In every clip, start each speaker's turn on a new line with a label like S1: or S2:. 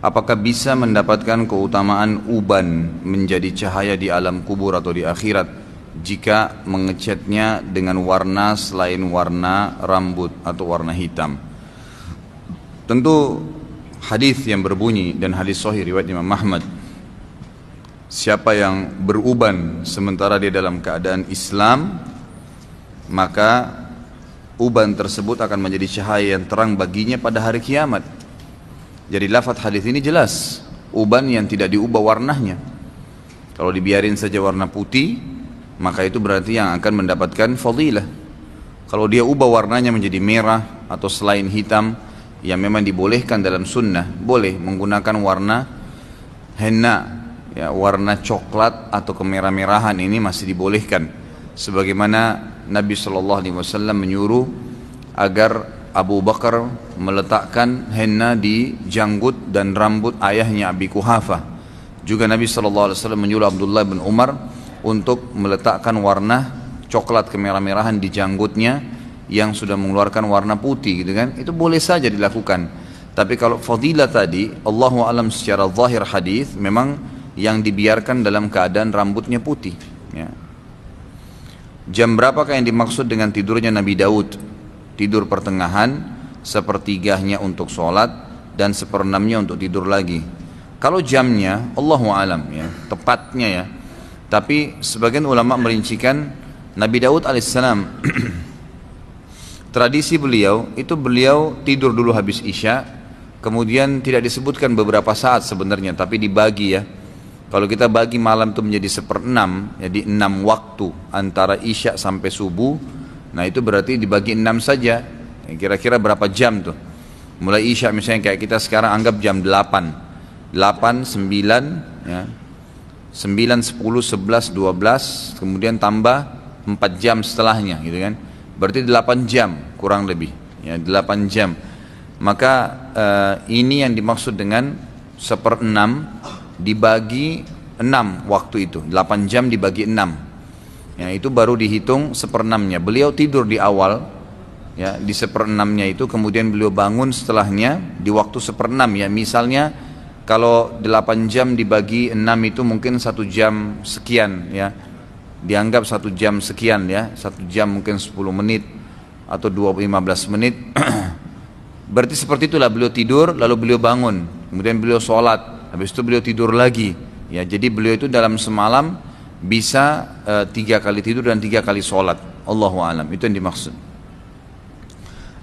S1: Apakah bisa mendapatkan keutamaan uban menjadi cahaya di alam kubur atau di akhirat jika mengecatnya dengan warna selain warna rambut atau warna hitam? Tentu hadis yang berbunyi dan hadis sahih riwayat Imam Ahmad, siapa yang beruban sementara dia dalam keadaan Islam, maka uban tersebut akan menjadi cahaya yang terang baginya pada hari kiamat. Jadi lafaz hadis ini jelas, uban yang tidak diubah warnanya. Kalau dibiarin saja warna putih, maka itu berarti yang akan mendapatkan fadilah. Kalau dia ubah warnanya menjadi merah atau selain hitam, yang memang dibolehkan dalam sunnah, boleh menggunakan warna henna, ya, warna coklat atau kemerah-merahan ini masih dibolehkan. Sebagaimana Nabi SAW menyuruh agar Abu Bakar meletakkan henna di janggut dan rambut ayahnya Abi Kuhafah. Juga Nabi SAW menyuruh Abdullah bin Umar untuk meletakkan warna coklat kemerah-merahan di janggutnya yang sudah mengeluarkan warna putih, gitu kan? Itu boleh saja dilakukan. Tapi kalau fadilah tadi, Allahu a'lam secara zahir hadis memang yang dibiarkan dalam keadaan rambutnya putih, ya. Jam berapakah yang dimaksud dengan tidurnya Nabi Daud? Tidur pertengahan, sepertiganya untuk sholat, dan seperenamnya untuk tidur lagi. Kalau jamnya, Allahu a'lam, ya, tepatnya, ya. Tapi sebagian ulama merincikan Nabi Daud alaihissalam tradisi beliau itu beliau tidur dulu habis isya, kemudian tidak disebutkan beberapa saat sebenarnya, tapi dibagi, ya. Kalau kita bagi malam itu menjadi 1/6, jadi 6 waktu antara isya sampai subuh. Nah itu berarti dibagi 6 saja, kira-kira berapa jam tuh? Mulai isya misalnya kayak kita sekarang anggap jam 8, 9, ya, 9, 10, 11, 12, kemudian tambah 4 jam setelahnya, gitu kan? Berarti 8 jam kurang lebih, ya, 8 jam. Maka ini yang dimaksud dengan 1/6 dibagi 6 waktu itu, 8 jam dibagi 6. Ya, itu baru dihitung 1/6-nya. Beliau tidur di awal, ya, di 1/6-nya itu, kemudian beliau bangun setelahnya di waktu 1/6, ya. Misalnya kalau 8 jam dibagi 6 itu mungkin 1 jam sekian, ya. Dianggap 1 jam sekian, ya. 1 jam mungkin 10 menit atau 15 menit. Berarti seperti itulah beliau tidur, lalu beliau bangun, kemudian beliau sholat, habis itu beliau tidur lagi, ya. Jadi beliau itu dalam semalam bisa 3 kali tidur dan 3 kali sholat. Allahu a'lam, itu yang dimaksud.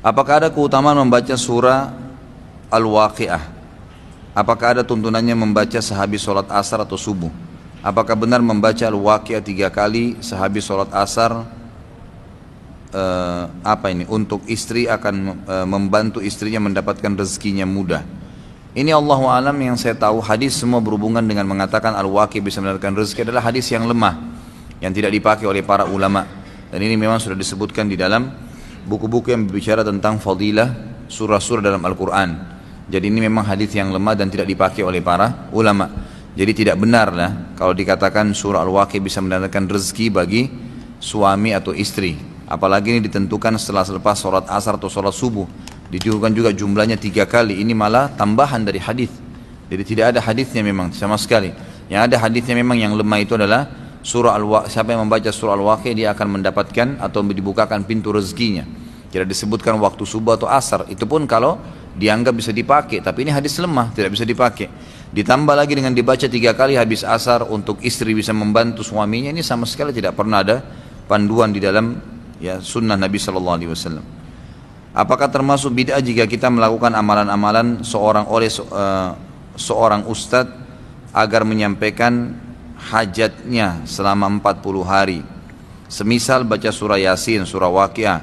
S1: Apakah ada keutamaan membaca surah Al-Waqi'ah? Apakah ada tuntunannya membaca sehabis sholat asar atau subuh? Apakah benar membaca Al-Waqi'ah 3 kali sehabis sholat asar? Untuk istri akan membantu istrinya mendapatkan rezekinya mudah. Ini Allahu a'lam, yang saya tahu hadis semua berhubungan dengan mengatakan al-waqi bisa mendapatkan rezeki adalah hadis yang lemah, yang tidak dipakai oleh para ulama. Dan ini memang sudah disebutkan di dalam buku-buku yang berbicara tentang fadilah surah-surah dalam Al-Quran. Jadi ini memang hadis yang lemah dan tidak dipakai oleh para ulama. Jadi tidak benarlah kalau dikatakan surah Al-Waqi bisa mendapatkan rezeki bagi suami atau istri. Apalagi ini ditentukan setelah selepas sholat asar atau sholat subuh. Ditujukan juga jumlahnya 3 kali. Ini malah tambahan dari hadis. Jadi tidak ada hadisnya memang sama sekali. Yang ada hadisnya memang yang lemah itu adalah surah Al-Waqi. Siapa yang membaca surah Al-Waqi dia akan mendapatkan atau dibukakan pintu rezekinya. Tidak disebutkan waktu subuh atau asar. Itu pun kalau dianggap bisa dipakai. Tapi ini hadis lemah, tidak bisa dipakai. Ditambah lagi dengan dibaca 3 kali habis asar untuk istri bisa membantu suaminya. Ini sama sekali tidak pernah ada panduan di dalam, ya, sunnah Nabi SAW. Apakah termasuk bid'ah jika kita melakukan amalan-amalan seorang ustadz agar menyampaikan hajatnya selama 40 hari? Semisal baca surah Yasin, surah Waqiah,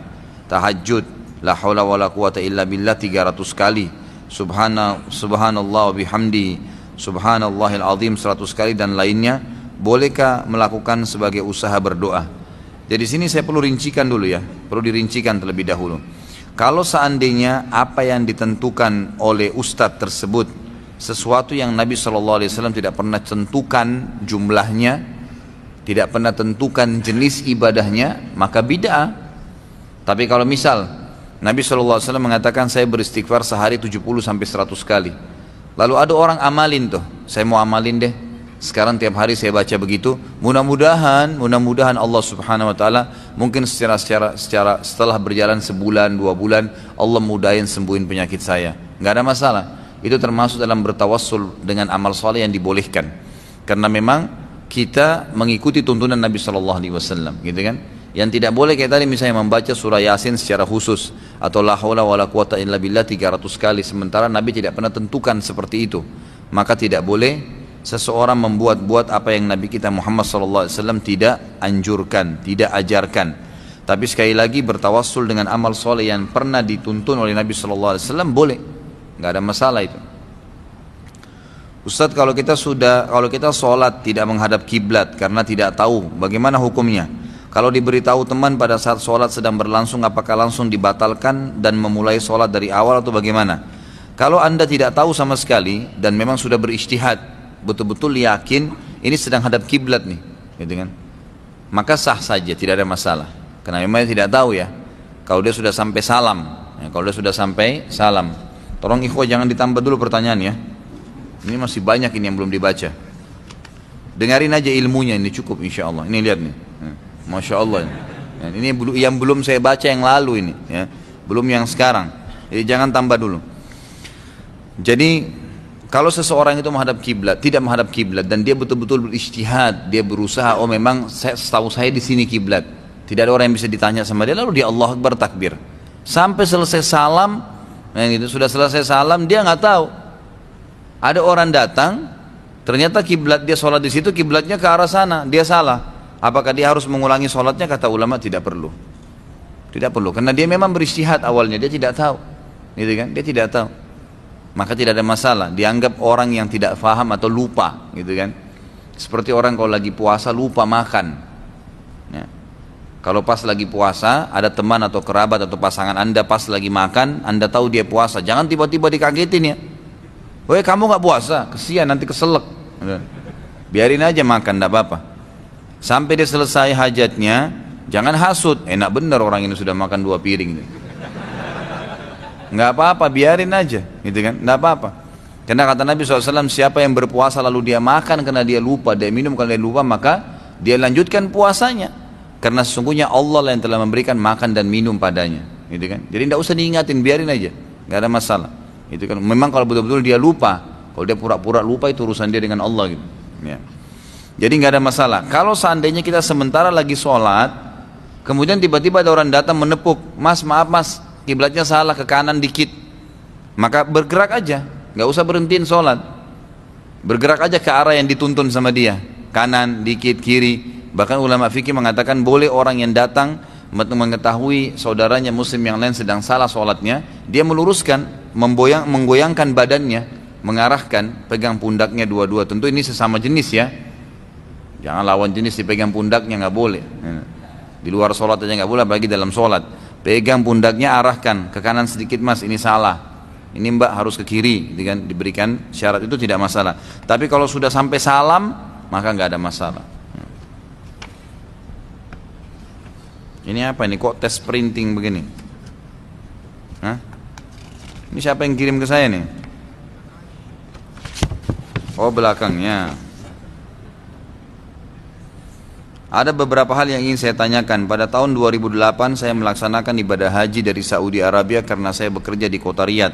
S1: tahajud, la haula wala quwata illa billah 300 kali, subhanallah wa bihamdi, subhanallahil azim 100 kali dan lainnya. Bolehkah melakukan sebagai usaha berdoa? Jadi sini saya perlu rincikan dulu, ya, perlu dirincikan terlebih dahulu. Kalau seandainya apa yang ditentukan oleh ustadz tersebut sesuatu yang Nabi SAW tidak pernah tentukan jumlahnya, tidak pernah tentukan jenis ibadahnya, maka bid'ah. Tapi kalau misal Nabi SAW mengatakan saya beristighfar sehari 70 sampai 100 kali, Lalu ada orang amalin tuh, saya mau amalin deh. Sekarang tiap hari saya baca begitu. Mudah-mudahan Allah Subhanahu Wa Taala mungkin setelah berjalan sebulan 2 bulan Allah mudahin sembuhin penyakit saya. Nggak ada masalah. Itu termasuk dalam bertawassul dengan amal soleh yang dibolehkan. Karena memang kita mengikuti tuntunan Nabi Shallallahu Alaihi Wasallam, gitu kan? Yang tidak boleh kayak tadi misalnya membaca surah Yasin secara khusus atau la haula wala quwata illa billah 300 kali sementara Nabi tidak pernah tentukan seperti itu. Maka tidak boleh seseorang membuat-buat apa yang Nabi kita Muhammad SAW tidak anjurkan, tidak ajarkan. Tapi sekali lagi bertawassul dengan amal soleh yang pernah dituntun oleh Nabi SAW boleh, nggak ada masalah itu. Ustadz, kalau kita sholat tidak menghadap kiblat karena tidak tahu bagaimana hukumnya. Kalau diberitahu teman pada saat sholat sedang berlangsung, apakah langsung dibatalkan dan memulai sholat dari awal atau bagaimana? Kalau anda tidak tahu sama sekali dan memang sudah berijtihad, betul-betul yakin ini sedang hadap kiblat nih, gitu kan? Maka sah saja, tidak ada masalah. Karena memang tidak tahu ya. Kalau dia sudah sampai salam, tolong ikhwah jangan ditambah dulu pertanyaan ya. Ini masih banyak ini yang belum dibaca. Dengarin aja ilmunya, ini cukup insya Allah. Ini lihat nih. Masya Allah ini yang belum saya baca yang lalu ini ya, belum yang sekarang, jadi jangan tambah dulu. Jadi kalau seseorang itu tidak menghadap kiblat dan dia betul-betul berijtihad, dia berusaha, oh memang setahu saya di sini kiblat, tidak ada orang yang bisa ditanya sama dia, lalu dia Allah Akbar takbir sampai selesai salam, yang itu sudah selesai salam dia nggak tahu. Ada orang datang, ternyata kiblat dia sholat di situ kiblatnya ke arah sana, dia salah. Apakah dia harus mengulangi sholatnya? Kata ulama tidak perlu. Tidak perlu, karena dia memang berijtihad awalnya, dia tidak tahu, gitu kan? Dia tidak tahu, maka tidak ada masalah. Dianggap orang yang tidak faham atau lupa, gitu kan? Seperti orang kalau lagi puasa lupa makan. Ya. Kalau pas lagi puasa, ada teman atau kerabat atau pasangan anda pas lagi makan, anda tahu dia puasa, jangan tiba-tiba dikagetin ya. Woi kamu nggak puasa, kesian nanti keselak. Biarin aja makan, tidak apa-apa. Sampai dia selesai hajatnya, jangan hasut, enak bener orang ini sudah makan 2 piring. Nggak apa-apa, biarin aja, gitu kan? Nggak apa-apa. Karena kata Nabi SAW, siapa yang berpuasa lalu dia makan karena dia lupa, dia minum karena dia lupa, maka dia lanjutkan puasanya. Karena sesungguhnya Allah yang telah memberikan makan dan minum padanya, gitu kan? Jadi nggak usah diingatin, biarin aja, nggak ada masalah. Itu kan? Memang kalau betul-betul dia lupa, kalau dia pura-pura lupa itu urusan dia dengan Allah, gitu. Ya. Jadi nggak ada masalah. Kalau seandainya kita sementara lagi sholat, kemudian tiba-tiba ada orang datang menepuk, mas maaf mas, kiblatnya salah ke kanan dikit, maka bergerak aja, nggak usah berhentiin sholat, bergerak aja ke arah yang dituntun sama dia, kanan dikit, kiri. Bahkan ulama fikih mengatakan boleh orang yang datang mengetahui saudaranya muslim yang lain sedang salah sholatnya, dia meluruskan, menggoyangkan badannya, mengarahkan, pegang pundaknya dua-dua. Tentu ini sesama jenis ya. Jangan lawan jenis dipegang pundaknya, nggak boleh. Di luar sholat aja nggak boleh, apalagi dalam sholat. Pegang pundaknya, arahkan ke kanan sedikit mas, ini salah. Ini mbak harus ke kiri, diberikan syarat itu tidak masalah. Tapi kalau sudah sampai salam, maka nggak ada masalah. Ini apa ini? Kok tes printing begini? Hah? Ini siapa yang kirim ke saya nih? Oh belakangnya. Ada beberapa hal yang ingin saya tanyakan. Pada tahun 2008 saya melaksanakan ibadah haji dari Saudi Arabia karena saya bekerja di kota Riyadh.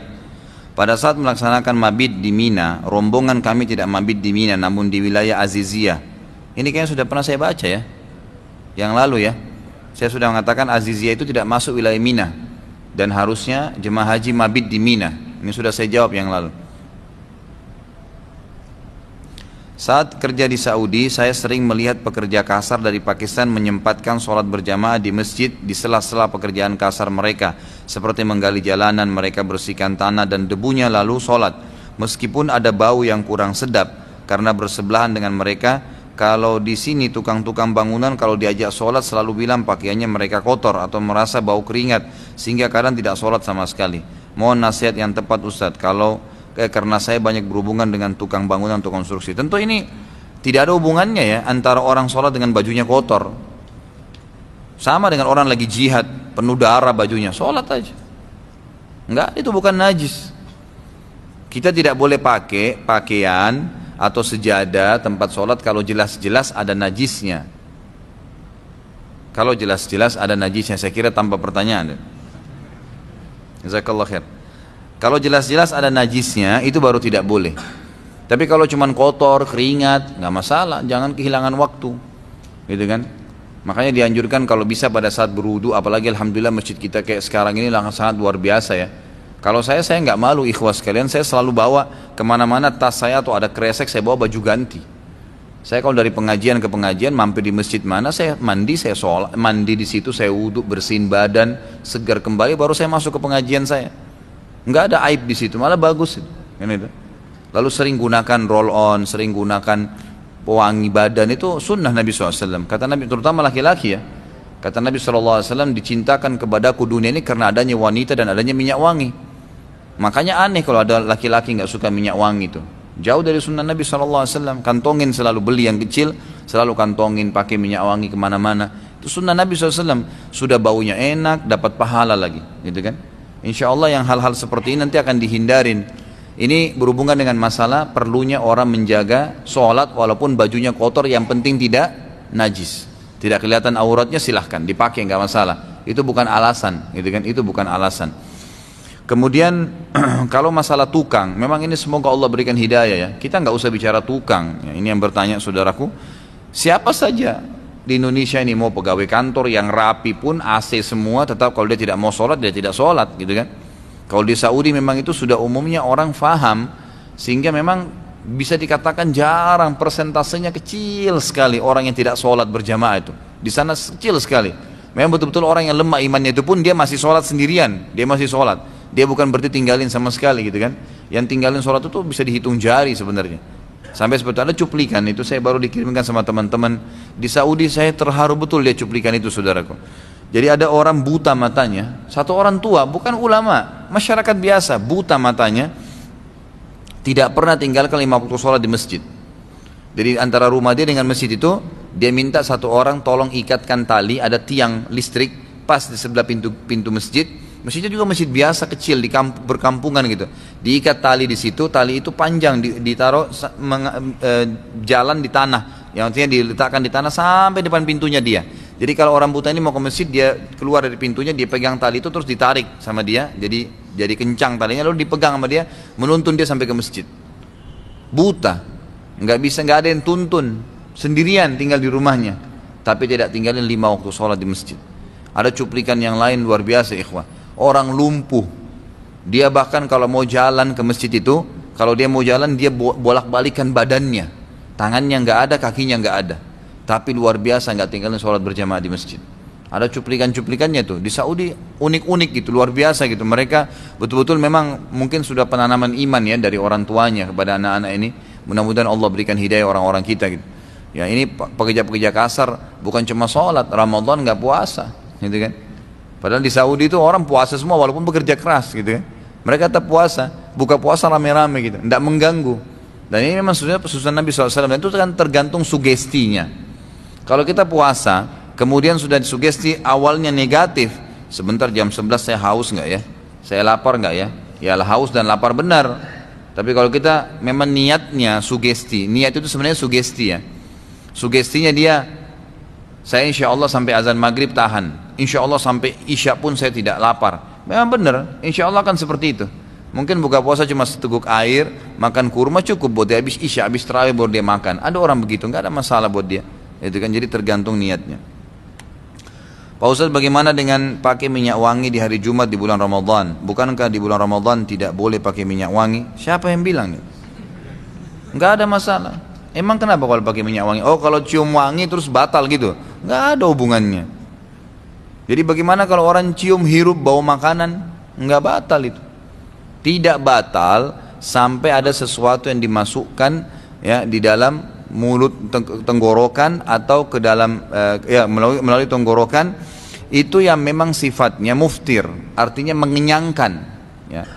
S1: Pada saat melaksanakan mabit di Mina, rombongan kami tidak mabit di Mina namun di wilayah Aziziyah. Ini kayaknya sudah pernah saya baca ya, yang lalu ya. Saya sudah mengatakan Aziziyah itu tidak masuk wilayah Mina dan harusnya jemaah haji mabit di Mina. Ini sudah saya jawab yang lalu. Saat kerja di Saudi, saya sering melihat pekerja kasar dari Pakistan menyempatkan sholat berjamaah di masjid di sela-sela pekerjaan kasar mereka, seperti menggali jalanan, mereka bersihkan tanah dan debunya lalu sholat. Meskipun ada bau yang kurang sedap, karena bersebelahan dengan mereka. Kalau di sini tukang-tukang bangunan kalau diajak sholat selalu bilang pakaiannya mereka kotor atau merasa bau keringat, sehingga kadang tidak sholat sama sekali. Mohon nasihat yang tepat Ustadz, karena saya banyak berhubungan dengan tukang bangunan atau konstruksi. Tentu ini tidak ada hubungannya ya antara orang sholat dengan bajunya kotor. Sama dengan orang lagi jihad, penuh darah bajunya, sholat aja. Enggak, itu bukan najis. Kita tidak boleh pakai pakaian atau sejadah tempat sholat kalau jelas-jelas ada najisnya. Kalau jelas-jelas ada najisnya, saya kira tanpa pertanyaan. Jazakallah khair. Kalau jelas-jelas ada najisnya, itu baru tidak boleh. Tapi kalau cuma kotor, keringat, nggak masalah, jangan kehilangan waktu, gitu kan? Makanya dianjurkan kalau bisa pada saat berwudu, apalagi alhamdulillah masjid kita kayak sekarang ini sangat luar biasa ya. Kalau saya nggak malu ikhwas sekalian, saya selalu bawa kemana-mana tas saya atau ada kresek, saya bawa baju ganti. Saya kalau dari pengajian ke pengajian, mampir di masjid mana, saya mandi, saya sholat, mandi di situ, saya wudu, bersihin badan, segar kembali, baru saya masuk ke pengajian saya. Nggak ada aib di situ, malah bagus. Lalu sering gunakan roll on, sering gunakan pewangi badan, itu sunnah Nabi SAW. Kata Nabi, terutama laki-laki ya, kata Nabi SAW, dicintakan kepadaku dunia ini karena adanya wanita dan adanya minyak wangi. Makanya aneh kalau ada laki-laki nggak suka minyak wangi itu. Jauh dari sunnah Nabi SAW. Kantongin selalu beli yang kecil, selalu kantongin pakai minyak wangi kemana-mana. Itu sunnah Nabi SAW. Sudah baunya enak, dapat pahala lagi, gitu kan? Insya Allah yang hal-hal seperti ini nanti akan dihindarin. Ini berhubungan dengan masalah perlunya orang menjaga sholat walaupun bajunya kotor, yang penting tidak najis, tidak kelihatan auratnya, silahkan dipakai, nggak masalah. Itu bukan alasan, gitu kan? Itu bukan alasan. Kemudian kalau masalah tukang, memang ini semoga Allah berikan hidayah ya. Kita nggak usah bicara tukang. Ya, ini yang bertanya saudaraku, siapa saja di Indonesia ini mau pegawai kantor yang rapi pun AC semua, tetap kalau dia tidak mau sholat dia tidak sholat, gitu kan? Kalau di Saudi memang itu sudah umumnya orang faham, sehingga memang bisa dikatakan jarang, persentasenya kecil sekali orang yang tidak sholat berjamaah itu. Di sana kecil sekali. Memang betul-betul orang yang lemah imannya itu pun dia masih sholat sendirian, dia masih sholat. Dia bukan berarti tinggalin sama sekali, gitu kan? Yang tinggalin sholat itu bisa dihitung jari sebenarnya. Sampai seperti ada cuplikan itu, saya baru dikirimkan sama teman-teman di Saudi, saya terharu betul lihat cuplikan itu saudaraku. Jadi ada orang buta matanya, satu orang tua, bukan ulama, masyarakat biasa, buta matanya, tidak pernah tinggalkan 5 waktu sholat di masjid. Jadi antara rumah dia dengan masjid itu, dia minta satu orang tolong ikatkan tali, ada tiang listrik pas di sebelah pintu masjid. Masjidnya juga masjid biasa kecil di berkampungan gitu. Diikat tali di situ, tali itu panjang, ditaruh jalan di tanah, yang artinya diletakkan di tanah sampai depan pintunya dia. Jadi kalau orang buta ini mau ke masjid, dia keluar dari pintunya, dia pegang tali itu terus ditarik sama dia, jadi kencang talinya, lalu dipegang sama dia, menuntun dia sampai ke masjid. Buta, nggak bisa, nggak ada yang tuntun, sendirian tinggal di rumahnya, tapi tidak tinggalin 5 waktu sholat di masjid. Ada cuplikan yang lain luar biasa ikhwah. Orang lumpuh, dia bahkan kalau mau jalan ke masjid itu, kalau dia mau jalan dia bolak-balikan badannya, tangannya nggak ada, kakinya nggak ada. Tapi luar biasa nggak tinggalin sholat berjamaah di masjid. Ada cuplikan-cuplikannya tuh di Saudi, unik-unik gitu, luar biasa gitu. Mereka betul-betul memang mungkin sudah penanaman iman ya dari orang tuanya kepada anak-anak ini. Mudah-mudahan Allah berikan hidayah orang-orang kita gitu. Ya ini pekerja-pekerja kasar, bukan cuma sholat, Ramadan nggak puasa, gitu kan? Padahal di Saudi itu orang puasa semua walaupun bekerja keras, gitu kan? Mereka tetap puasa, buka puasa rame-rame gitu, nggak mengganggu. Dan ini memang sunnah Nabi SAW, dan itu kan tergantung sugestinya. Kalau kita puasa, kemudian sudah disugesti awalnya negatif, sebentar jam 11 saya haus nggak ya? Saya lapar nggak ya? Ya haus dan lapar benar. Tapi kalau kita memang niatnya sugesti, niat itu sebenarnya sugesti ya. Sugestinya dia, saya insya Allah sampai azan maghrib tahan, insya Allah sampai isya pun saya tidak lapar. Memang benar, insya Allah kan seperti itu. Mungkin buka puasa cuma seteguk air, makan kurma cukup buat dia, habis isya, habis tarawih baru dia makan. Ada orang begitu, nggak ada masalah buat dia. Itu kan, jadi tergantung niatnya. Pak Ustaz, bagaimana dengan pakai minyak wangi di hari Jumat di bulan Ramadan? Bukankah di bulan Ramadan tidak boleh pakai minyak wangi? Siapa yang bilang nih? Nggak ada masalah. Emang kenapa kalau pakai minyak wangi? Oh, kalau cium wangi terus batal gitu? Nggak ada hubungannya. Jadi bagaimana kalau orang cium hirup bau makanan? Nggak batal itu. Tidak batal sampai ada sesuatu yang dimasukkan ya di dalam mulut, tenggorokan atau ke dalam ya melalui tenggorokan, itu yang memang sifatnya muftir, artinya mengenyangkan ya,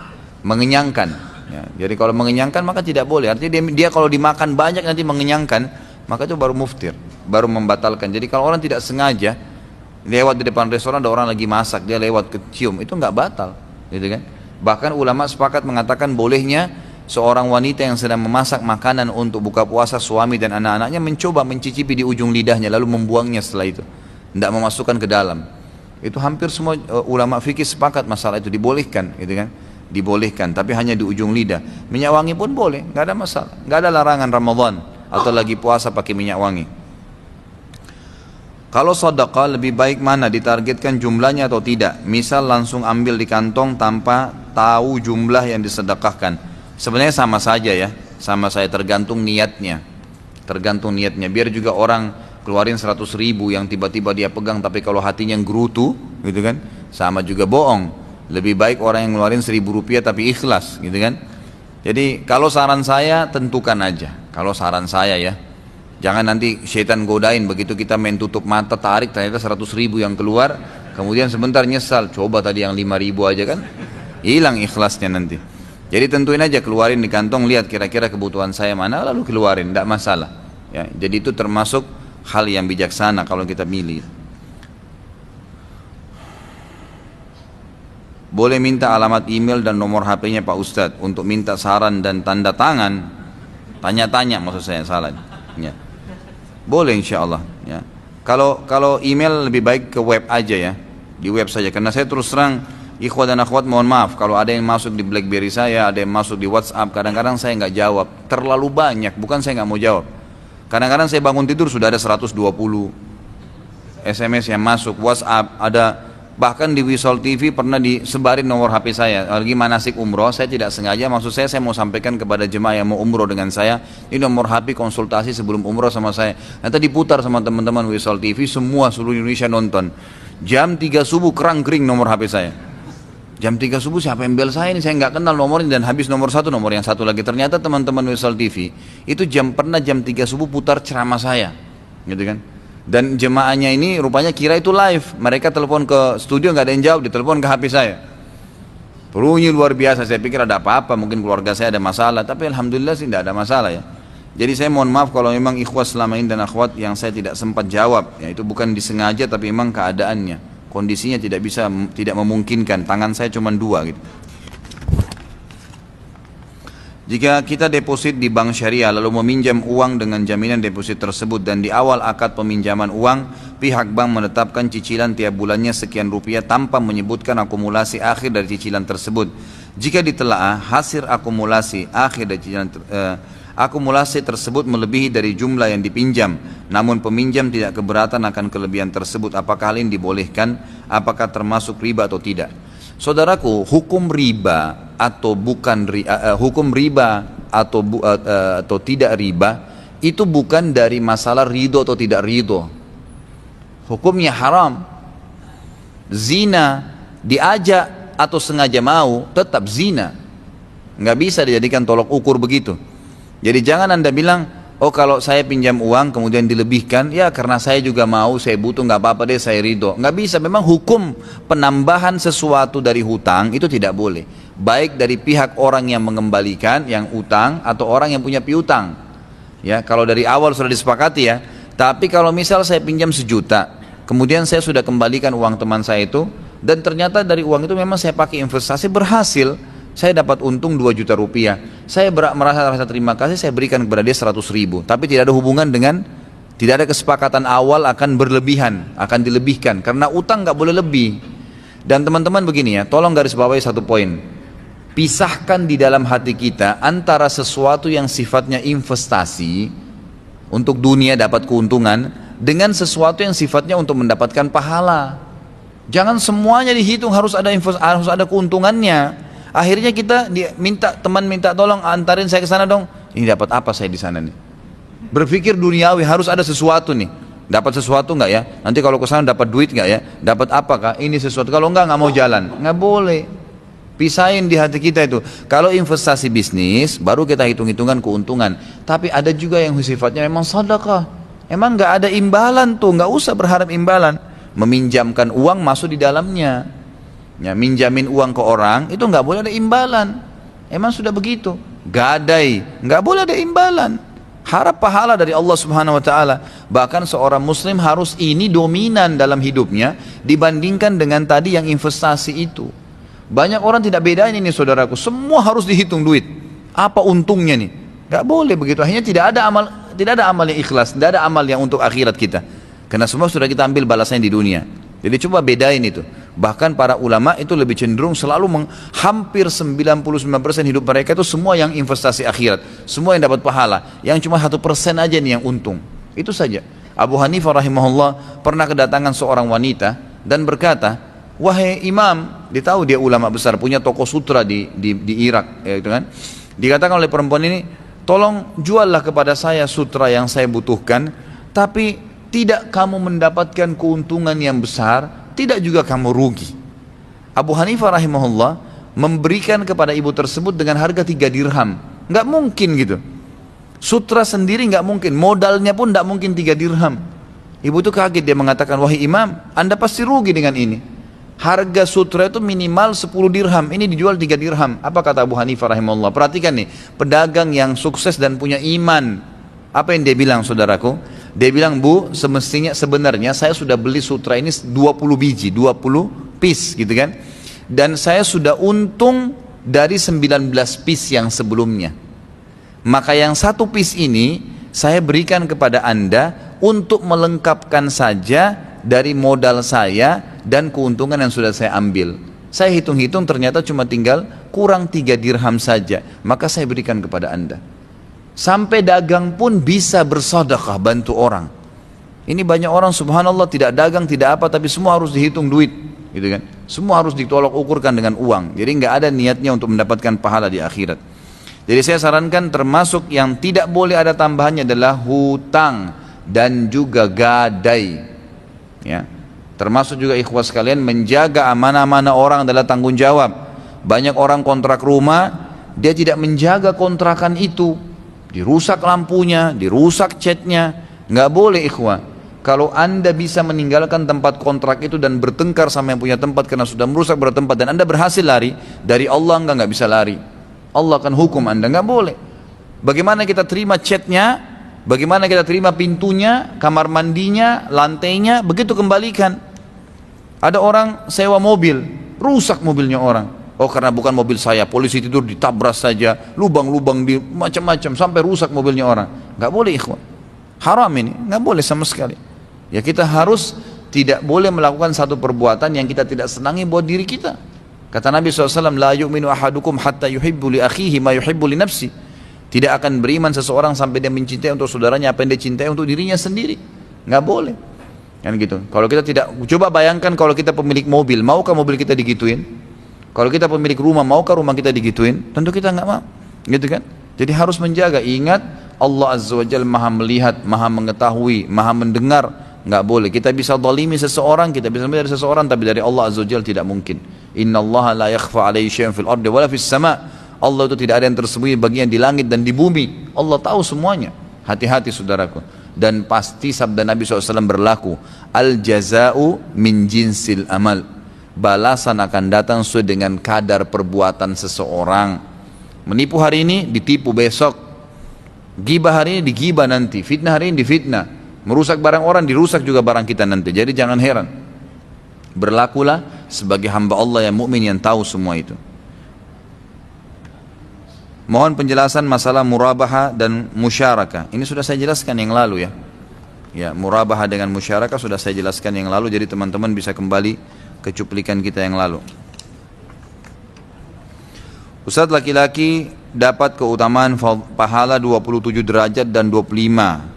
S1: mengenyangkan ya. Jadi kalau mengenyangkan maka tidak boleh, artinya dia kalau dimakan banyak nanti mengenyangkan, maka itu baru muftir, baru membatalkan. Jadi kalau orang tidak sengaja lewat di depan restoran, ada orang lagi masak, dia lewat kecium, itu nggak batal gitu kan. Bahkan ulama sepakat mengatakan bolehnya seorang wanita yang sedang memasak makanan untuk buka puasa suami dan anak-anaknya mencoba mencicipi di ujung lidahnya lalu membuangnya setelah itu, tidak memasukkan ke dalam. Itu hampir semua ulama fikih sepakat masalah itu dibolehkan, gitu kan? Dibolehkan, tapi hanya di ujung lidah. Minyak wangi pun boleh, nggak ada masalah, nggak ada larangan Ramadan atau lagi puasa pakai minyak wangi. Kalau sedekah lebih baik mana, ditargetkan jumlahnya atau tidak? Misal langsung ambil di kantong tanpa tahu jumlah yang disedekahkan. Sebenarnya sama saja ya, sama saya, tergantung niatnya. Tergantung niatnya, biar juga orang keluarin 100 ribu yang tiba-tiba dia pegang, tapi kalau hatinya gerutu, gitu kan, sama juga bohong. Lebih baik orang yang ngeluarin 1.000 rupiah tapi ikhlas, gitu kan. Jadi kalau saran saya, tentukan aja. Kalau saran saya ya, jangan nanti syaitan godain, begitu kita main tutup mata tarik ternyata 100 ribu yang keluar, kemudian sebentar nyesal, coba tadi yang 5 ribu aja kan, hilang ikhlasnya nanti. Jadi tentuin aja, keluarin di kantong, lihat kira-kira kebutuhan saya mana, lalu keluarin, tidak masalah ya. Jadi itu termasuk hal yang bijaksana kalau kita milih. Boleh minta alamat email dan nomor HP-nya Pak Ustadz untuk minta saran dan tanda tangan, tanya-tanya maksud saya, salah ya. Boleh insya Allah ya. Kalau email lebih baik ke web aja ya, di web saja, karena saya terus terang ikhwat dan akhwat mohon maaf kalau ada yang masuk di BlackBerry saya, ada yang masuk di WhatsApp, kadang-kadang saya nggak jawab, terlalu banyak, bukan saya nggak mau jawab. Kadang-kadang saya bangun tidur sudah ada 120 SMS yang masuk, WhatsApp ada. Bahkan di Wisol TV pernah disebarin nomor HP saya, lagi manasik umroh, saya tidak sengaja, maksud saya mau sampaikan kepada jemaah yang mau umroh dengan saya, ini nomor HP konsultasi sebelum umroh sama saya. Nanti diputar sama teman-teman Wisol TV, semua seluruh Indonesia nonton. Jam 3 subuh kerang-kering nomor HP saya. Jam 3 subuh siapa yang bel saya ini, saya nggak kenal nomornya, dan habis nomor satu, nomor yang satu lagi. Ternyata teman-teman Wisol TV, itu pernah jam 3 subuh putar ceramah saya, gitu kan. Dan jemaahnya ini rupanya kira itu live, mereka telepon ke studio nggak ada yang jawab, ditelepon ke HP saya. Bunyi luar biasa, saya pikir ada apa-apa, mungkin keluarga saya ada masalah, tapi alhamdulillah sih tidak ada masalah ya. Jadi saya mohon maaf kalau memang ikhwas selama ini dan akhwat yang saya tidak sempat jawab, ya itu bukan disengaja tapi memang keadaannya, kondisinya tidak memungkinkan, tangan saya cuma 2 gitu. Jika kita deposit di bank syariah lalu meminjam uang dengan jaminan deposit tersebut dan di awal akad peminjaman uang pihak bank menetapkan cicilan tiap bulannya sekian rupiah tanpa menyebutkan akumulasi akhir dari cicilan tersebut. Jika ditelaah hasil akumulasi akhir dari cicilan akumulasi tersebut melebihi dari jumlah yang dipinjam, namun peminjam tidak keberatan akan kelebihan tersebut, apakah hal ini dibolehkan? Apakah termasuk riba atau tidak? Saudaraku, hukum riba atau atau tidak riba itu bukan dari masalah ridho atau tidak ridho. Hukumnya haram. Zina diajak atau sengaja mau tetap zina, nggak bisa dijadikan tolok ukur begitu. Jadi jangan Anda bilang, oh kalau saya pinjam uang kemudian dilebihkan, ya karena saya juga mau, saya butuh, nggak apa-apa deh, saya ridho. Nggak bisa, memang hukum penambahan sesuatu dari hutang itu tidak boleh. Baik dari pihak orang yang mengembalikan, yang utang, atau orang yang punya piutang. Ya, kalau dari awal sudah disepakati ya. Tapi kalau misal saya pinjam 1 juta, kemudian saya sudah kembalikan uang teman saya itu, dan ternyata dari uang itu memang saya pakai investasi berhasil, saya dapat untung 2 juta rupiah. Saya merasa terima kasih, saya berikan kepada dia 100 ribu. Tapi tidak ada hubungan dengan, tidak ada kesepakatan awal akan berlebihan, akan dilebihkan. Karena utang nggak boleh lebih. Dan teman-teman begini ya, tolong garis bawahi satu poin. Pisahkan di dalam hati kita antara sesuatu yang sifatnya investasi, untuk dunia dapat keuntungan, dengan sesuatu yang sifatnya untuk mendapatkan pahala. Jangan semuanya dihitung harus ada keuntungannya. Akhirnya kita teman minta tolong antarin saya ke sana dong. Ini dapat apa saya di sana nih? Berpikir duniawi, harus ada sesuatu nih. Dapat sesuatu nggak ya? Nanti kalau ke sana dapat duit nggak ya? Dapat apakah? Ini sesuatu. Kalau nggak mau jalan. Nggak boleh. Pisahin di hati kita itu. Kalau investasi bisnis, baru kita hitung-hitungan keuntungan. Tapi ada juga yang sifatnya memang sedekah. Emang nggak ada imbalan tuh, nggak usah berharap imbalan. Meminjamkan uang masuk di dalamnya. Ya, minjamin uang ke orang itu nggak boleh ada imbalan. Emang sudah begitu. Gadai, nggak boleh ada imbalan. Harap pahala dari Allah Subhanahu Wa Taala. Bahkan seorang Muslim harus ini dominan dalam hidupnya dibandingkan dengan tadi yang investasi itu. Banyak orang tidak bedain ini saudaraku. Semua harus dihitung duit. Apa untungnya nih? Gak boleh begitu. Akhirnya tidak ada amal yang ikhlas, tidak ada amal yang untuk akhirat kita. Karena semua sudah kita ambil balasannya di dunia. Jadi coba bedain itu. Bahkan para ulama itu lebih cenderung selalu hampir 99% hidup mereka itu semua yang investasi akhirat, semua yang dapat pahala. Yang cuma 1% aja nih yang untung. Itu saja. Abu Hanifah rahimahullah pernah kedatangan seorang wanita dan berkata, wahai imam, dia tahu dia ulama besar, punya toko sutra di Irak, ya, gitu kan? Dikatakan oleh perempuan ini, tolong juallah kepada saya sutra yang saya butuhkan, tapi tidak kamu mendapatkan keuntungan yang besar, tidak juga kamu rugi. Abu Hanifah rahimahullah memberikan kepada ibu tersebut dengan harga 3 dirham. Nggak mungkin gitu. Sutra sendiri nggak mungkin, modalnya pun nggak mungkin 3 dirham. Ibu itu kaget, dia mengatakan, wahai imam, Anda pasti rugi dengan ini. Harga sutra itu minimal 10 dirham, ini dijual 3 dirham. Apa kata Abu Hanifah rahimahullah? Perhatikan nih, pedagang yang sukses dan punya iman. Apa yang dia bilang, saudaraku? Dia bilang, bu, sebenarnya saya sudah beli sutra ini 20 biji, 20 piece gitu kan. Dan saya sudah untung dari 19 piece yang sebelumnya. Maka yang 1 piece ini saya berikan kepada Anda untuk melengkapkan saja dari modal saya dan keuntungan yang sudah saya ambil. Saya hitung-hitung ternyata cuma tinggal kurang 3 dirham saja, maka saya berikan kepada Anda. Sampai dagang pun bisa bersedekah, bantu orang. Ini banyak orang subhanallah tidak dagang, tidak apa, tapi semua harus dihitung duit, gitu kan? Semua harus ditolak ukurkan dengan uang. Jadi nggak ada niatnya untuk mendapatkan pahala di akhirat. Jadi saya sarankan termasuk yang tidak boleh ada tambahannya adalah hutang dan juga gadai. Ya. Termasuk juga ikhwas sekalian menjaga amanah-amanah orang adalah tanggung jawab. Banyak orang kontrak rumah, dia tidak menjaga kontrakan itu. Dirusak lampunya, dirusak catnya, nggak boleh ikhwah. Kalau anda bisa meninggalkan tempat kontrak itu dan bertengkar sama yang punya tempat karena sudah merusak bertempat dan anda berhasil lari, dari Allah nggak bisa lari. Allah akan hukum anda, nggak boleh. Bagaimana kita terima catnya, bagaimana kita terima pintunya, kamar mandinya, lantainya, begitu kembalikan. Ada orang sewa mobil, rusak mobilnya orang. Oh karena bukan mobil saya, polisi tidur ditabrak saja, lubang-lubang di macam-macam sampai rusak mobilnya orang. Nggak boleh ikhwan, haram ini, nggak boleh sama sekali. Ya kita harus tidak boleh melakukan satu perbuatan yang kita tidak senangi buat diri kita. Kata Nabi SAW, la yu'minu ahadukum hatta yuhibbu li akhihi ma yuhibbu li nafsi. Tidak akan beriman seseorang sampai dia mencintai untuk saudaranya apa yang dia cintai untuk dirinya sendiri. Nggak boleh. Kan gitu. Kalau kita tidak, coba bayangkan kalau kita pemilik mobil, maukah mobil kita digituin? Kalau kita pemilik rumah, maukah rumah kita digituin? Tentu kita nggak mau, gitu kan? Jadi harus menjaga. Ingat, Allah Azza wa Jalla maha melihat, maha mengetahui, maha mendengar. Nggak boleh. Kita bisa zalimi seseorang, kita bisa dari seseorang, tapi dari Allah Azza wa Jalla tidak mungkin. Inna Allah la yakhfa alaihi syai'un fil ardi wala fis sama'. Allah itu tidak ada yang tersembunyi bagian di langit dan di bumi. Allah tahu semuanya. Hati-hati saudaraku. Dan pasti sabda Nabi SAW berlaku. Al jaza'u min jinsil amal. Balasan akan datang sesuai dengan kadar perbuatan seseorang. Menipu hari ini, ditipu besok. Gibah hari ini, digibah nanti. Fitnah hari ini, difitnah. Merusak barang orang, dirusak juga barang kita nanti. Jadi jangan heran. Berlakulah sebagai hamba Allah yang mukmin yang tahu semua itu. Mohon penjelasan masalah murabaha dan musyarakah. Ini sudah saya jelaskan yang lalu ya. Ya, murabaha dengan musyarakah sudah saya jelaskan yang lalu. Jadi teman-teman bisa kembali ke cuplikan kita yang lalu. Ustaz, laki-laki dapat keutamaan pahala 27 derajat dan 25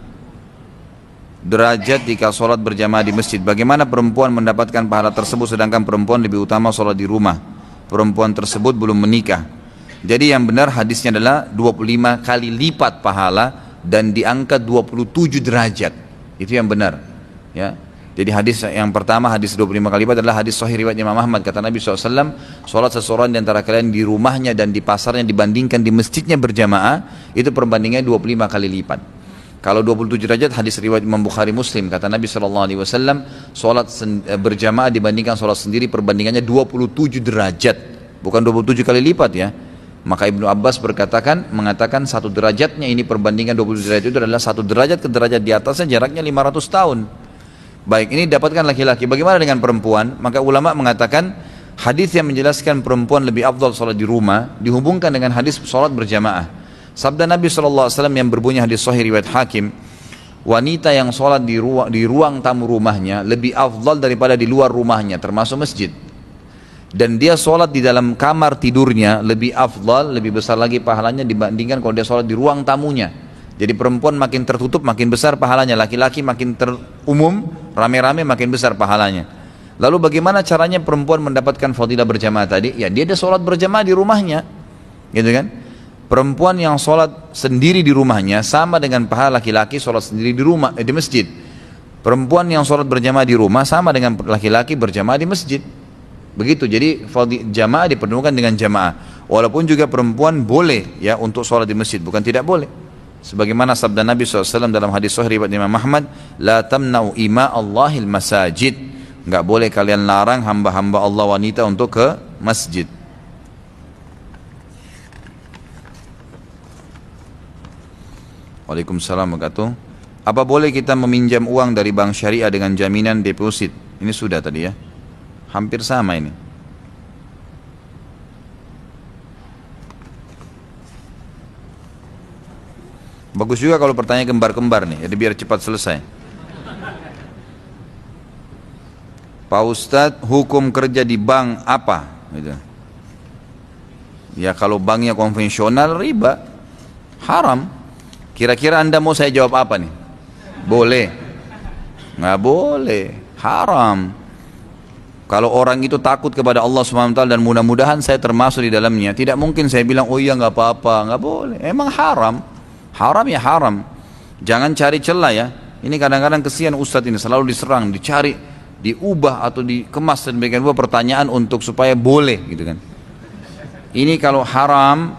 S1: derajat jika sholat berjamaah di masjid. Bagaimana perempuan mendapatkan pahala tersebut sedangkan perempuan lebih utama sholat di rumah? Perempuan tersebut belum menikah. Jadi yang benar hadisnya adalah 25 kali lipat pahala dan diangkat 27 derajat. Itu yang benar. Ya. Jadi hadis yang pertama, hadis 25 kali lipat adalah hadis sahih riwayat Imam Ahmad. Kata Nabi SAW, sholat seseorang di antara kalian di rumahnya dan di pasarnya dibandingkan di masjidnya berjamaah, itu perbandingannya 25 kali lipat. Kalau 27 derajat, hadis riwayat Imam Bukhari Muslim. Kata Nabi SAW, sholat berjamaah dibandingkan sholat sendiri perbandingannya 27 derajat. Bukan 27 kali lipat ya. Maka Ibnu Abbas mengatakan satu derajatnya ini perbandingan 27 derajat itu adalah satu derajat ke derajat di atasnya jaraknya 500 tahun. Baik, ini dapatkan laki-laki. Bagaimana dengan perempuan? Maka ulama mengatakan Hadis yang menjelaskan perempuan lebih afdal sholat di rumah dihubungkan dengan hadis sholat berjamaah. Sabda Nabi SAW yang berbunyi hadis sahih riwayat Hakim, wanita yang sholat di ruang tamu rumahnya lebih afdal daripada di luar rumahnya termasuk masjid. Dan dia sholat di dalam kamar tidurnya lebih afdal, lebih besar lagi pahalanya dibandingkan kalau dia sholat di ruang tamunya. Jadi perempuan makin tertutup makin besar pahalanya, laki-laki makin terumum, rame-rame makin besar pahalanya. Lalu bagaimana caranya perempuan mendapatkan fadilah berjamaah tadi? Ya dia ada sholat berjamaah di rumahnya, gitu kan? Perempuan yang sholat sendiri di rumahnya sama dengan pahala laki-laki sholat sendiri di rumah, di masjid. Perempuan yang sholat berjamaah di rumah sama dengan laki-laki berjamaah di masjid. Begitu, jadi jamaah dipertemukan dengan jamaah. Walaupun juga perempuan boleh ya untuk sholat di masjid, bukan tidak boleh. Sebagaimana sabda Nabi SAW dalam hadis sahih riwayat Imam Ahmad, la tamna'u ima Allahil masajid. Enggak boleh kalian larang hamba-hamba Allah wanita untuk ke masjid. Waalaikumsalam warahmatullahi wabarakatuh. Apa boleh kita meminjam uang dari bank syariah dengan jaminan deposit? Ini sudah tadi ya. Hampir sama ini. Bagus juga kalau pertanyaan kembar-kembar nih, jadi biar cepat selesai. Pak Ustadz, hukum kerja di bank apa? Gitu. Ya kalau banknya konvensional riba, haram. Kira-kira Anda mau saya jawab apa nih? Boleh? Nggak boleh, haram. Kalau orang itu takut kepada Allah SWT dan mudah-mudahan saya termasuk di dalamnya, tidak mungkin saya bilang oh iya nggak apa-apa, nggak boleh. Emang haram, haram ya haram. Jangan cari celah ya. Ini kadang-kadang kesian Ustadz ini selalu diserang, dicari, diubah atau dikemas dan demikian rupa pertanyaan untuk supaya boleh gitu kan. Ini kalau haram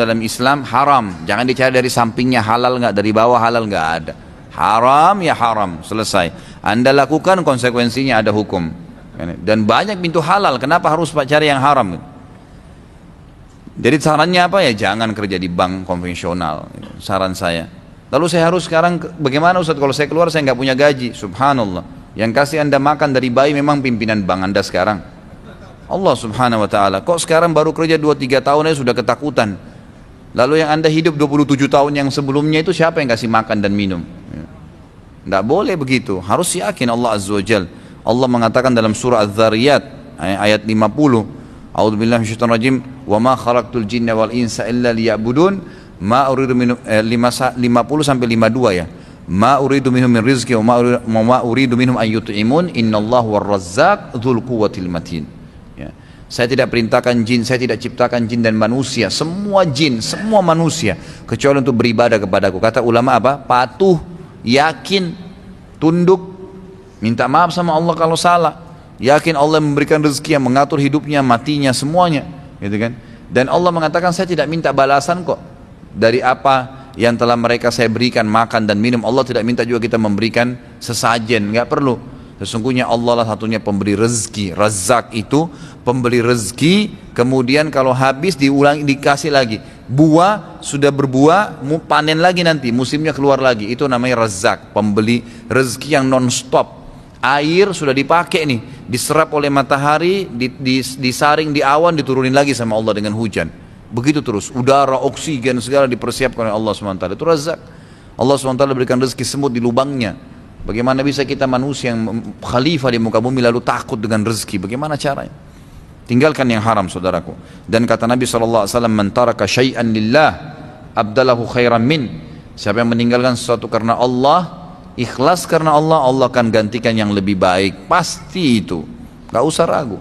S1: dalam Islam haram, jangan dicari dari sampingnya halal nggak, dari bawah halal nggak ada. Haram ya haram, selesai. Anda lakukan konsekuensinya ada hukum. Dan banyak pintu halal, kenapa harus cari yang haram? Jadi sarannya apa ya? Jangan kerja di bank konvensional, saran saya. Lalu saya harus sekarang bagaimana Ustaz kalau saya keluar saya nggak punya gaji? Subhanallah. Yang kasih Anda makan dari bayi memang pimpinan bank Anda sekarang, Allah Subhanahu wa ta'ala. Kok sekarang baru kerja 2-3 tahun aja sudah ketakutan? Lalu yang Anda hidup 27 tahun yang sebelumnya itu siapa yang kasih makan dan minum? Tidak boleh begitu, harus yakin Allah Azza wa Jal. Allah mengatakan dalam surah Az-Zariyat ayat 50, A'udzubillahi minasyaitonir rajim, wa ma khalaqtul jinna wal insa illa liya'budun, ma uridu minhum 50 sampai 52 ya. Ma uridu minhum min rizqi wa ma uridu minhum an yut'imun innallahu war-razzaq dzul quwwatil matin. Ya. Saya tidak perintahkan jin, saya tidak ciptakan jin dan manusia, semua jin, semua manusia kecuali untuk beribadah kepadaku. Kata ulama apa? Patuh, yakin, tunduk, minta maaf sama Allah kalau salah, yakin Allah memberikan rezeki yang mengatur hidupnya, matinya, semuanya, gitu kan? Dan Allah mengatakan saya tidak minta balasan kok dari apa yang telah mereka saya berikan makan dan minum. Allah tidak minta juga kita memberikan sesajen, nggak perlu. Sesungguhnya Allah lah satunya pemberi rezeki. Razzaq itu pemberi rezeki, kemudian kalau habis diulang dikasih lagi. Buah sudah berbuah, mau panen lagi nanti, musimnya keluar lagi. Itu namanya Razzaq, pemberi rezeki yang non stop. Air sudah dipakai nih, diserap oleh matahari, disaring di awan, diturunin lagi sama Allah dengan hujan. Begitu terus, udara, oksigen, segala dipersiapkan oleh Allah SWT. Itu Razzaq. Allah SWT berikan rezeki semut di lubangnya. Bagaimana bisa kita manusia yang khalifah di muka bumi lalu takut dengan rezeki? Bagaimana caranya? Tinggalkan yang haram, saudaraku. Dan kata Nabi SAW, man taraka syai'an lillah abdalahu khairan min. Siapa yang meninggalkan sesuatu karena Allah, ikhlas karena Allah, Allah akan gantikan yang lebih baik. Pasti itu, gak usah ragu.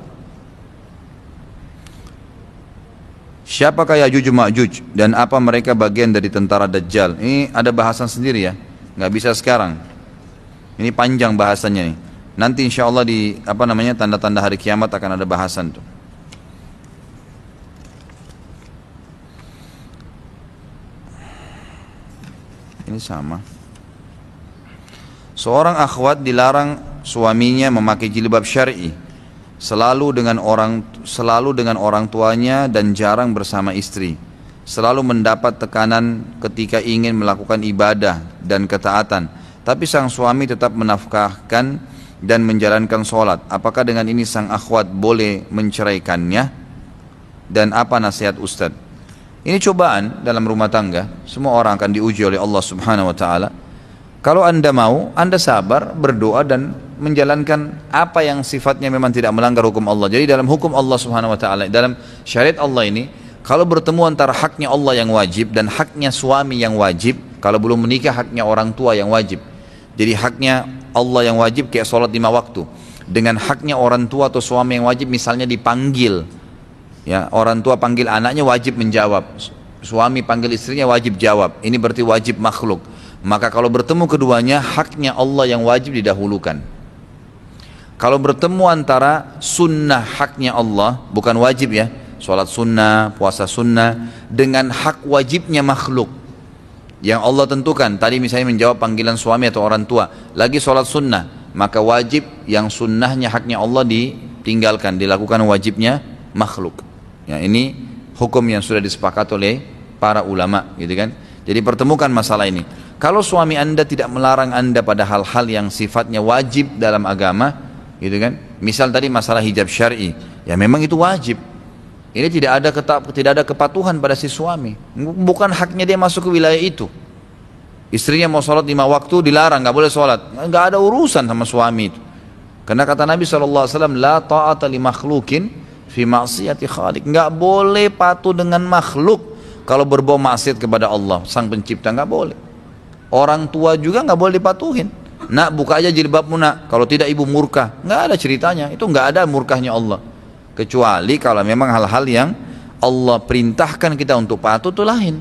S1: Siapakah Ya'juj Ma'juj dan apa mereka bagian dari tentara Dajjal? Ini ada bahasan sendiri ya, nggak bisa sekarang. Ini panjang bahasannya nih. Nanti insya Allah di tanda-tanda hari kiamat akan ada bahasan tuh. Ini sama. Seorang akhwat dilarang suaminya memakai jilbab syar'i, selalu dengan orang tuanya dan jarang bersama istri. Selalu mendapat tekanan ketika ingin melakukan ibadah dan ketaatan. Tapi sang suami tetap menafkahkan dan menjalankan sholat. Apakah dengan ini sang akhwat boleh menceraikannya? Dan apa nasihat Ustadz? Ini cobaan dalam rumah tangga. Semua orang akan diuji oleh Allah Subhanahu wa Ta'ala. Kalau anda mau, anda sabar, berdoa dan menjalankan apa yang sifatnya memang tidak melanggar hukum Allah. Jadi dalam hukum Allah Subhanahu wa Ta'ala, dalam syariat Allah ini, kalau bertemu antara haknya Allah yang wajib dan haknya suami yang wajib, kalau belum menikah haknya orang tua yang wajib. Jadi haknya Allah yang wajib kayak sholat 5 waktu. Dengan haknya orang tua atau suami yang wajib, misalnya dipanggil, ya, orang tua panggil anaknya wajib menjawab, suami panggil istrinya wajib jawab. Ini berarti wajib makhluk. Maka kalau bertemu keduanya, haknya Allah yang wajib didahulukan. Kalau bertemu antara sunnah haknya Allah, bukan wajib ya, sholat sunnah, puasa sunnah, dengan hak wajibnya makhluk yang Allah tentukan, tadi misalnya menjawab panggilan suami atau orang tua, lagi sholat sunnah, maka wajib yang sunnahnya haknya Allah ditinggalkan, dilakukan wajibnya makhluk. Ya, ini hukum yang sudah disepakati oleh para ulama, gitu kan. Jadi pertemukan masalah ini. Kalau suami anda tidak melarang anda pada hal-hal yang sifatnya wajib dalam agama, gitu kan. Misal tadi masalah hijab syar'i, ya memang itu wajib. Ini tidak ada kepatuhan pada si suami. Bukan haknya dia masuk ke wilayah itu. Istrinya mau sholat 5 waktu dilarang, nggak boleh sholat. Nggak ada urusan sama suami itu. Karena kata Nabi SAW, la ta'ata li makhlukin fi ma'siyati khaliq. Nggak boleh patuh dengan makhluk kalau berbau maksiat kepada Allah, sang pencipta, nggak boleh. Orang tua juga nggak boleh dipatuhin. Nak, buka aja jilbabmu nak, kalau tidak ibu murka. Nggak ada ceritanya, itu nggak ada murkahnya Allah. Kecuali kalau memang hal-hal yang Allah perintahkan kita untuk patuh, itu lain.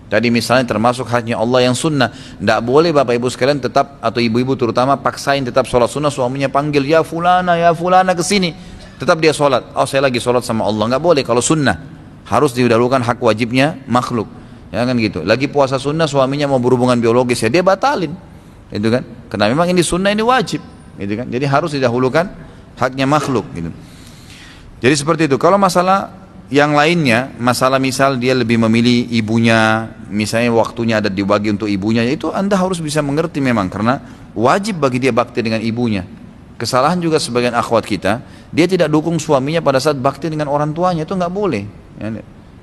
S1: Tadi misalnya termasuk haknya Allah yang sunnah. Tidak boleh bapak ibu sekalian tetap, atau ibu-ibu terutama, paksain tetap sholat sunnah, suaminya panggil, ya fulana kesini. Tetap dia sholat. Oh, saya lagi sholat sama Allah. Nggak boleh kalau sunnah. Harus didahulukan hak wajibnya makhluk. Ya kan gitu. Lagi puasa sunnah, suaminya mau berhubungan biologis, ya dia batalin. Itu kan. Karena memang ini sunnah, ini wajib. Gitu kan. Jadi harus didahulukan haknya makhluk. Gitu. Jadi seperti itu. Kalau masalah yang lainnya, masalah misal dia lebih memilih ibunya, misalnya waktunya ada dibagi untuk ibunya, itu anda harus bisa mengerti memang, karena wajib bagi dia bakti dengan ibunya. Kesalahan juga sebagian akhwat kita, dia tidak dukung suaminya pada saat bakti dengan orang tuanya, itu nggak boleh, ya,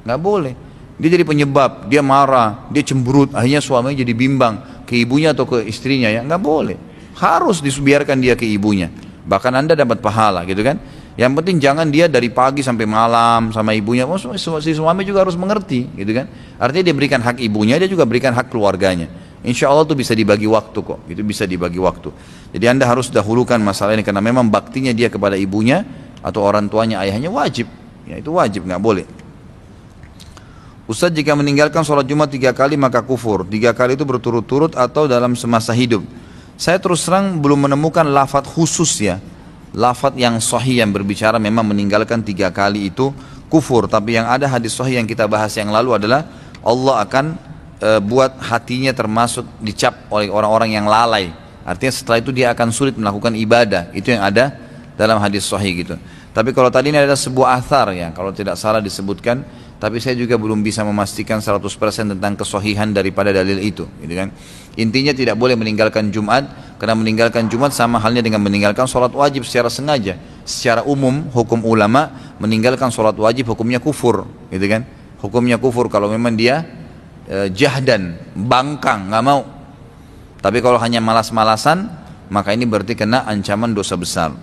S1: nggak boleh. Dia jadi penyebab, dia marah, dia cemberut, akhirnya suaminya jadi bimbang ke ibunya atau ke istrinya, ya nggak boleh. Harus dibiarkan dia ke ibunya, bahkan anda dapat pahala, gitu kan. Yang penting jangan dia dari pagi sampai malam sama ibunya. Si suami juga harus mengerti, gitu kan. Artinya dia berikan hak ibunya, dia juga berikan hak keluarganya. Insya Allah itu bisa dibagi waktu kok. Itu bisa dibagi waktu. Jadi anda harus dahulukan masalah ini, karena memang baktinya dia kepada ibunya atau orang tuanya, ayahnya wajib. Ya itu wajib, nggak boleh. Ustaz, jika meninggalkan sholat Jumat 3 kali maka kufur. 3 kali itu berturut-turut atau dalam semasa hidup? Saya terus terang belum menemukan lafadz khusus ya. Lafadz yang sahih yang berbicara memang meninggalkan 3 kali itu kufur. Tapi yang ada hadis sahih yang kita bahas yang lalu adalah Allah akan buat hatinya termasuk dicap oleh orang-orang yang lalai. Artinya setelah itu dia akan sulit melakukan ibadah. Itu yang ada dalam hadis sahih gitu. Tapi kalau tadi ini ada sebuah athar ya, kalau tidak salah disebutkan, tapi saya juga belum bisa memastikan 100% tentang kesahihan daripada dalil itu, gitu kan. Intinya tidak boleh meninggalkan Jumat, karena meninggalkan Jumat sama halnya dengan meninggalkan sholat wajib secara sengaja. Secara umum hukum ulama meninggalkan sholat wajib hukumnya kufur, gitu kan. Hukumnya kufur kalau memang dia jahdan, bangkang, nggak mau. Tapi kalau hanya malas-malasan, maka ini berarti kena ancaman dosa besar.